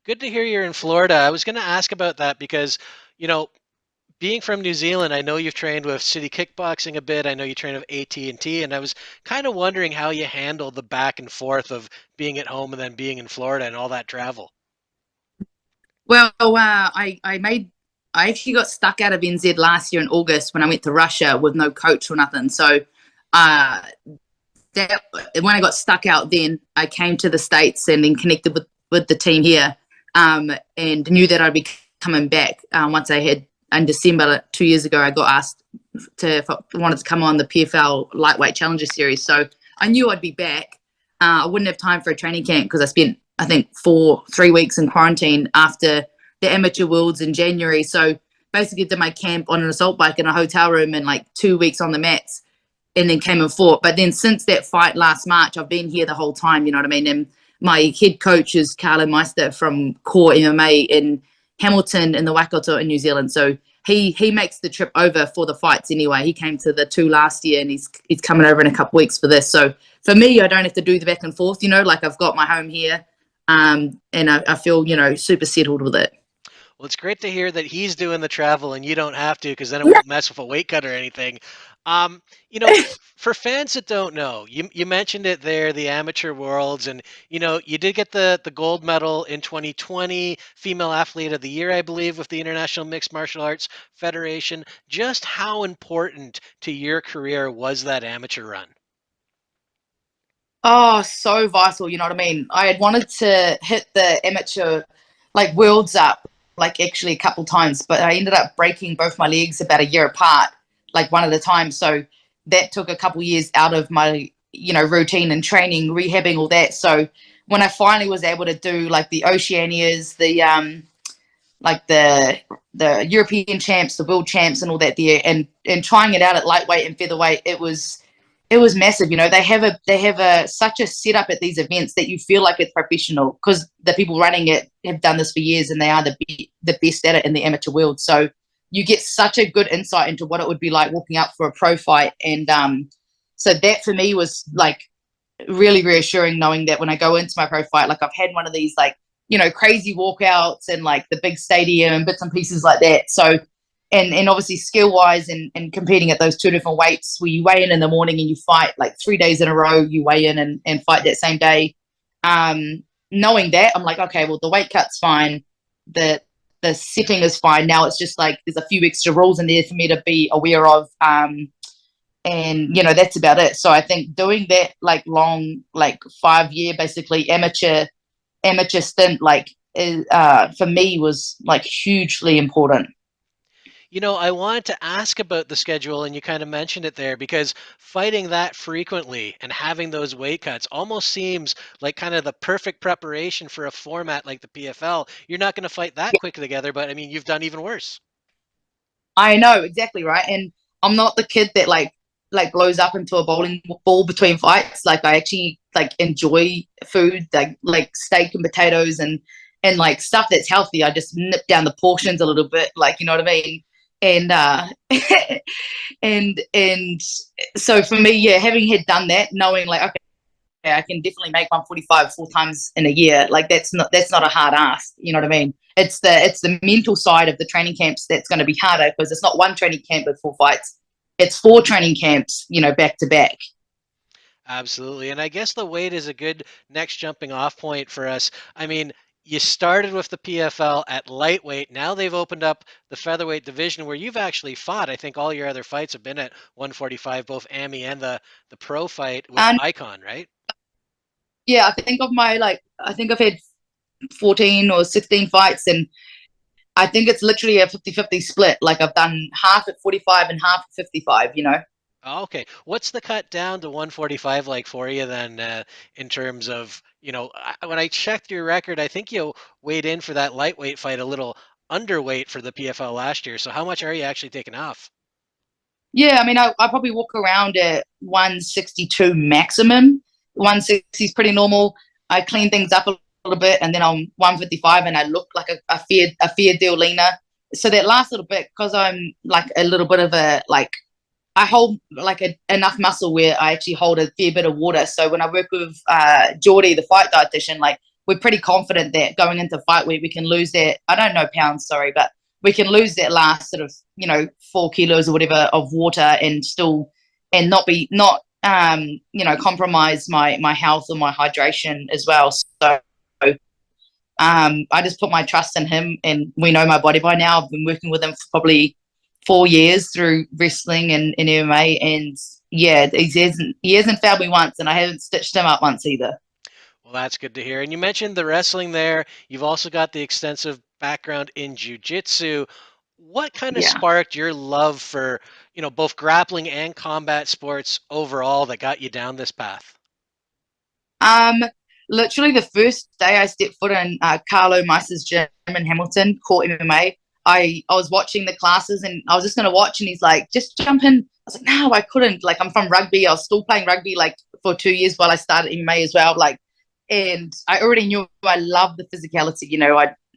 Good to hear you're in Florida. I was going to ask about that because, you know, being from New Zealand, I know you've trained with City Kickboxing a bit. I know you train with AT&T, and I was kind of wondering how you handle the back and forth of being at home and then being in Florida and all that travel. Well, I actually got stuck out of NZ last year in August when I went to Russia with no coach or nothing. So, uh, that when I got stuck out, then I came to the States and then connected with the team here, and knew that I'd be coming back. Once I had in December 2 years ago, I got asked if I wanted to come on the PFL Lightweight Challenger Series. So I knew I'd be back. I wouldn't have time for a training camp because I spent, I think, 3 weeks in quarantine after the amateur worlds in January. So basically did my camp on an assault bike in a hotel room and like 2 weeks on the mats, and then came and fought. But then since that fight last March, I've been here the whole time, you know what I mean? And my head coach is Carlo Meister from Core MMA in Hamilton in the Waikato in New Zealand. So he makes the trip over for the fights anyway. He came to the two last year and he's coming over in a couple weeks for this. So for me, I don't have to do the back and forth, like I've got my home here. And I feel, super settled with it. Well, it's great to hear that he's doing the travel and you don't have to because then it won't mess with a weight cut or anything. For fans that don't know, you mentioned it there, the amateur worlds, and you did get the gold medal in 2020, female athlete of the year, I believe, with the International Mixed Martial Arts Federation. Just how important to your career was that amateur run? Oh, so vital. You know what I mean? I had wanted to hit the amateur, like worlds up, like actually a couple times, but I ended up breaking both my legs about a year apart, like one at a time. So that took a couple years out of my, routine and training, rehabbing all that. So when I finally was able to do like the Oceanias, like the European champs, the world champs, and all that there, and trying it out at lightweight and featherweight, it was massive. They have such a setup at these events that you feel like it's professional because the people running it have done this for years and they are the best at it in the amateur world. So you get such a good insight into what it would be like walking up for a pro fight, and so that for me was like really reassuring, knowing that when I go into my pro fight, like I've had one of these like crazy walkouts and like the big stadium and bits and pieces like that. So and obviously skill wise and competing at those two different weights where you weigh in the morning and you fight like 3 days in a row, you weigh in and fight that same day. Knowing that, I'm like, okay, well, the weight cut's fine, the setting is fine. Now it's just like there's a few extra rules in there for me to be aware of. And that's about it. So I think doing that like long, like 5 year basically amateur stint, like for me was like hugely important. I wanted to ask about the schedule, and you kind of mentioned it there because fighting that frequently and having those weight cuts almost seems like kind of the perfect preparation for a format like the PFL. You're not going to fight that quick together, but I mean, you've done even worse. I know exactly, right. And I'm not the kid that like blows up into a bowling ball between fights. Like I actually like enjoy food, like steak and potatoes and like stuff that's healthy. I just nip down the portions a little bit, like you know what I mean. And and so for me, yeah, having had done that, knowing like okay, I can definitely make 145 4 times in a year. Like that's not a hard ask. You know what I mean? It's the mental side of the training camps that's going to be harder because it's not one training camp with 4 fights. It's 4 training camps, back to back. Absolutely. And I guess the weight is a good next jumping off point for us. I mean, you started with the PFL at lightweight. Now they've opened up the featherweight division where you've actually fought. I think all your other fights have been at 145, both AMI and the pro fight with And Icon, right? yeah, I think I've had 14 or 16 fights, and I think it's literally a 50-50 split. Like I've done half at 45 and half at 55. Oh, okay. What's the cut down to 145 like for you then, in terms of, when I checked your record, I think you weighed in for that lightweight fight a little underweight for the PFL last year. So how much are you actually taking off? Yeah, I mean, I probably walk around at 162 maximum. 160 is pretty normal. I clean things up a little bit, and then I'm 155, and I look like a fair deal leaner. So that last little bit, because I'm like a little bit of a like I hold like enough muscle where I actually hold a fair bit of water. So when I work with Geordie, the fight dietitian, like we're pretty confident that going into fight week we can lose that. I don't know pounds, sorry, but we can lose that last sort of 4 kilos or whatever of water and still and not compromise my health or my hydration as well. So I just put my trust in him, and we know my body by now. I've been working with him for probably 4 years through wrestling and MMA, and yeah, he hasn't failed me once, and I haven't stitched him up once either. Well, that's good to hear. And you mentioned the wrestling there. You've also got the extensive background in jiu-jitsu. What kind of Yeah. sparked your love for, both grappling and combat sports overall that got you down this path? Um, Literally the first day I stepped foot in Carlo Meis's gym in Hamilton, Court MMA, I was watching the classes and I was just going to watch, and he's like, just jump in. I was like, no, I couldn't. Like, I'm from rugby. I was still playing rugby like for 2 years while I started MMA as well. Like, and I already knew I loved the physicality.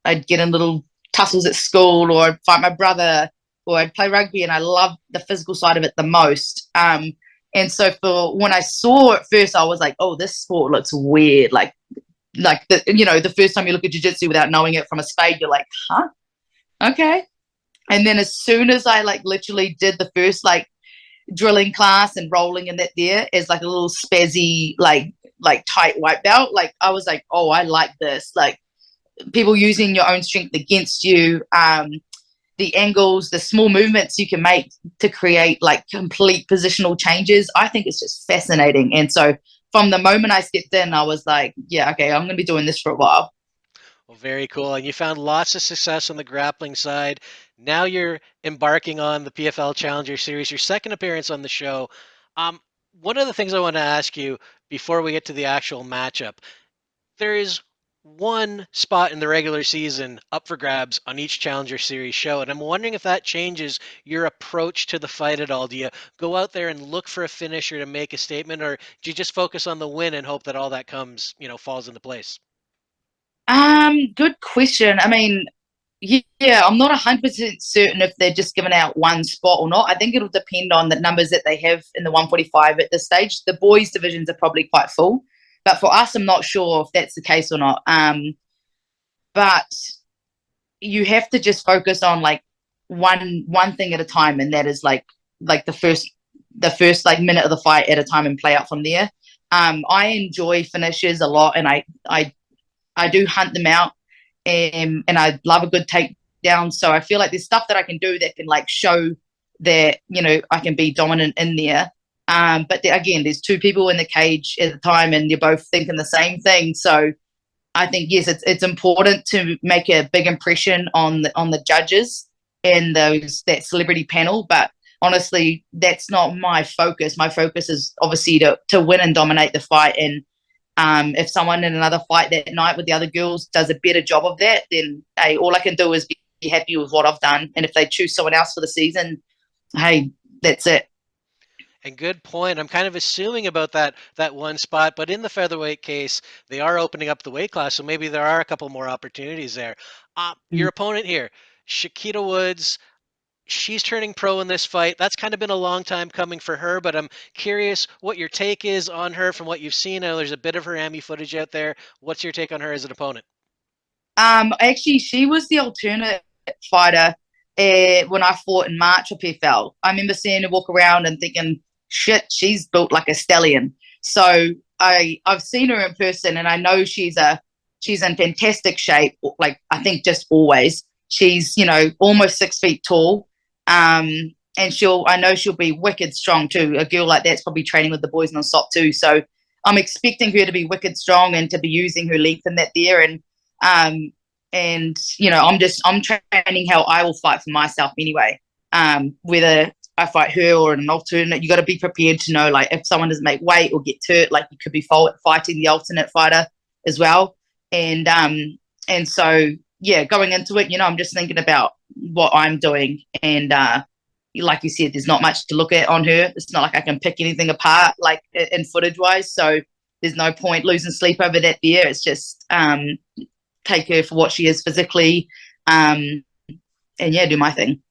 I'd get in little tussles at school, or I'd fight my brother, or I'd play rugby, and I loved the physical side of it the most. And so for when I saw it first, I was like, oh, this sport looks weird. Like the first time you look at jiu-jitsu without knowing it from a spade, you're like, huh? Okay. And then as soon as I like literally did the first like drilling class and rolling in that there as like a little spazzy, like tight white belt, like I was like, oh, I like this. Like people using your own strength against you. The angles, the small movements you can make to create like complete positional changes. I think it's just fascinating. And so from the moment I stepped in, I was like, yeah, okay, I'm going to be doing this for a while. Well, very cool. And you found lots of success on the grappling side. Now you're embarking on the PFL Challenger Series, your second appearance on the show. Um, One of the things I want to ask you before we get to the actual matchup, there is one spot in the regular season up for grabs on each Challenger Series show, and I'm wondering if that changes your approach to the fight at all. Do you go out there and look for a finisher to make a statement, or do you just focus on the win and hope that all that comes, falls into place? Good question. I mean, yeah, I'm not 100% certain if they're just giving out one spot or not. I think it'll depend on the numbers that they have in the 145 at this stage. The boys' divisions are probably quite full, but for us, I'm not sure if that's the case or not. But you have to just focus on like one thing at a time, and that is like the first like minute of the fight at a time and play out from there. I enjoy finishes a lot, and I do hunt them out, and I love a good takedown. So I feel like there's stuff that I can do that can like show that I can be dominant in there. But again, there's two people in the cage at the time, and you're both thinking the same thing. So I think yes, it's important to make a big impression on the judges and that celebrity panel. But honestly, that's not my focus. My focus is obviously to win and dominate the fight. And if someone in another fight that night with the other girls does a better job of that, then hey, all I can do is be happy with what I've done. And if they choose someone else for the season, hey, that's it. And good point. I'm kind of assuming about that one spot, but in the featherweight case, they are opening up the weight class, so maybe there are a couple more opportunities there. Your opponent here, Shaquita Woods, she's turning pro in this fight. That's kind of been a long time coming for her, but I'm curious what your take is on her from what you've seen. I know there's a bit of her Emmy footage out there. What's your take on her as an opponent? Actually, she was the alternate fighter when I fought in March of PFL. I remember seeing her walk around and thinking, shit, she's built like a stallion. So I've seen her in person, and I know she's in fantastic shape. Like I think just always. She's almost 6 feet tall. And I know she'll be wicked strong too. A girl like that's probably training with the boys non-stop too. So I'm expecting her to be wicked strong and to be using her length in that there. Um, I'm training how I will fight for myself anyway. Whether I fight her or an alternate, you got to be prepared to know like if someone doesn't make weight or get hurt, like you could be fighting the alternate fighter as well. And so yeah, going into it, I'm just thinking about what I'm doing, and like you said, there's not much to look at on her. It's not like I can pick anything apart, like in footage wise. So there's no point losing sleep over that there. It's just take her for what she is physically, and yeah, do my thing.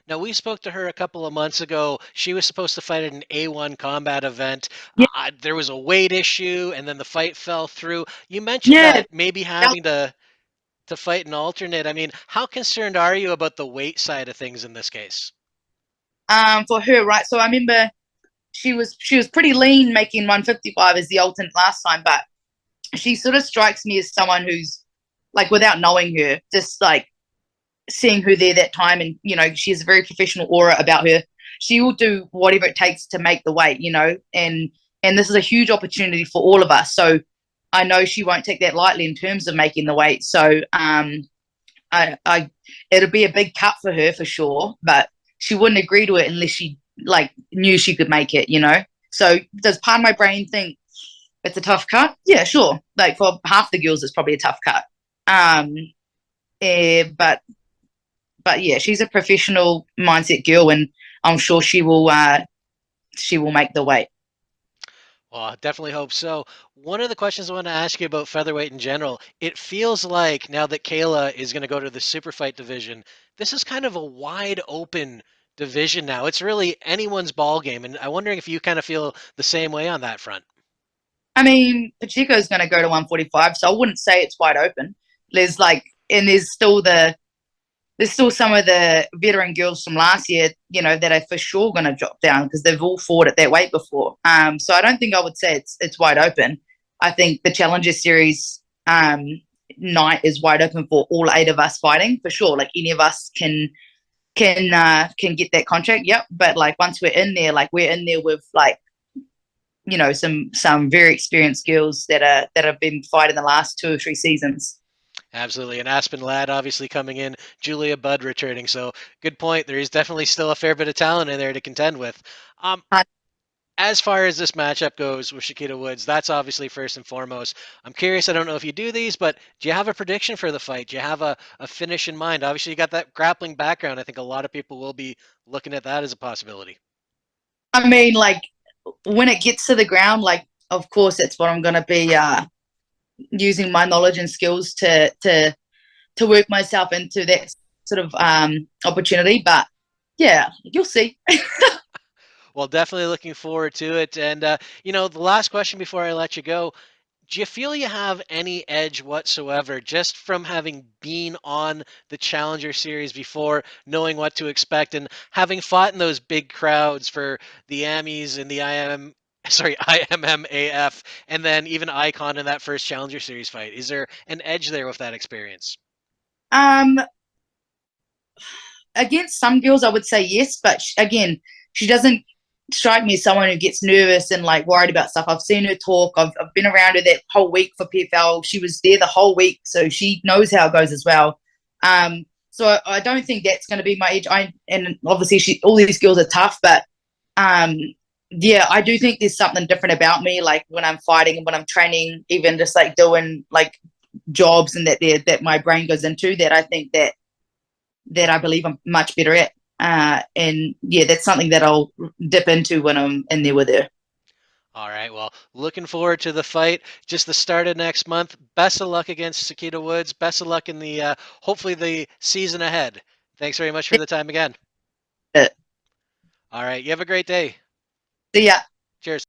Now, we spoke to her a couple of months ago. She was supposed to fight at an A1 combat event. Yeah, There was a weight issue, and then the fight fell through. You mentioned yeah. that maybe having to fight an alternate. I mean, how concerned are you about the weight side of things in this case? For her, right? So I remember she was pretty lean, making 155 as the alternate last time, but she sort of strikes me as someone who's like, without knowing her, just like seeing her there that time, and she has a very professional aura about her. She will do whatever it takes to make the weight, and this is a huge opportunity for all of us. So I know she won't take that lightly in terms of making the weight. So I it'll be a big cut for her for sure, but she wouldn't agree to it unless she like knew she could make it. So does part of my brain think it's a tough cut? Yeah, sure. Like for half the girls, it's probably a tough cut. Um, but yeah, she's a professional mindset girl, and I'm sure she will make the weight. Well, I definitely hope so. One of the questions I want to ask you about featherweight in general, it feels like now that Kayla is going to go to the super fight division, this is kind of a wide open division now. It's really anyone's ball game, and I'm wondering if you kind of feel the same way on that front. I mean, Pacheco's going to go to 145, so I wouldn't say it's wide open. There's like, and there's still some of the veteran girls from last year, that are for sure going to drop down because they've all fought at that weight before. So I don't think I would say it's wide open. I think the Challenger Series night is wide open for all 8 of us fighting for sure. Like any of us can get that contract. Yep. But like once we're in there, like we're in there with like some very experienced girls that have been fighting the last 2 or 3 seasons. Absolutely. And Aspen Ladd obviously coming in, Julia Budd returning. So good point. There is definitely still a fair bit of talent in there to contend with. Um, Uh, as far as this matchup goes with Shaquita Woods, that's obviously first and foremost. I'm curious, I don't know if you do these, but do you have a prediction for the fight? Do you have a finish in mind? Obviously, you got that grappling background. I think a lot of people will be looking at that as a possibility. I mean, like when it gets to the ground, like of course that's what I'm going to be using my knowledge and skills to work myself into that sort of opportunity. But yeah, you'll see. Well, definitely looking forward to it. And, the last question before I let you go, do you feel you have any edge whatsoever just from having been on the Challenger Series before, knowing what to expect, and having fought in those big crowds for the Amis and the IMMAF, and then even Icon in that first Challenger Series fight? Is there an edge there with that experience? um, Against some girls, I would say yes, but again, she doesn't strike me as someone who gets nervous and like worried about stuff. I've seen her talk. I've been around her that whole week for PFL. She was there the whole week, so she knows how it goes as well. So I don't think that's going to be my edge. And obviously all these girls are tough, but um, yeah, I do think there's something different about me. Like when I'm fighting and when I'm training, even just like doing like jobs and that my brain goes into that. I think that I believe I'm much better at. And yeah, that's something that I'll dip into when I'm in there with her. All right. Well, looking forward to the fight. Just the start of next month. Best of luck against Shaquita Woods. Best of luck in the hopefully the season ahead. Thanks very much for the time again. Uh, All right. You have a great day. See ya. Cheers.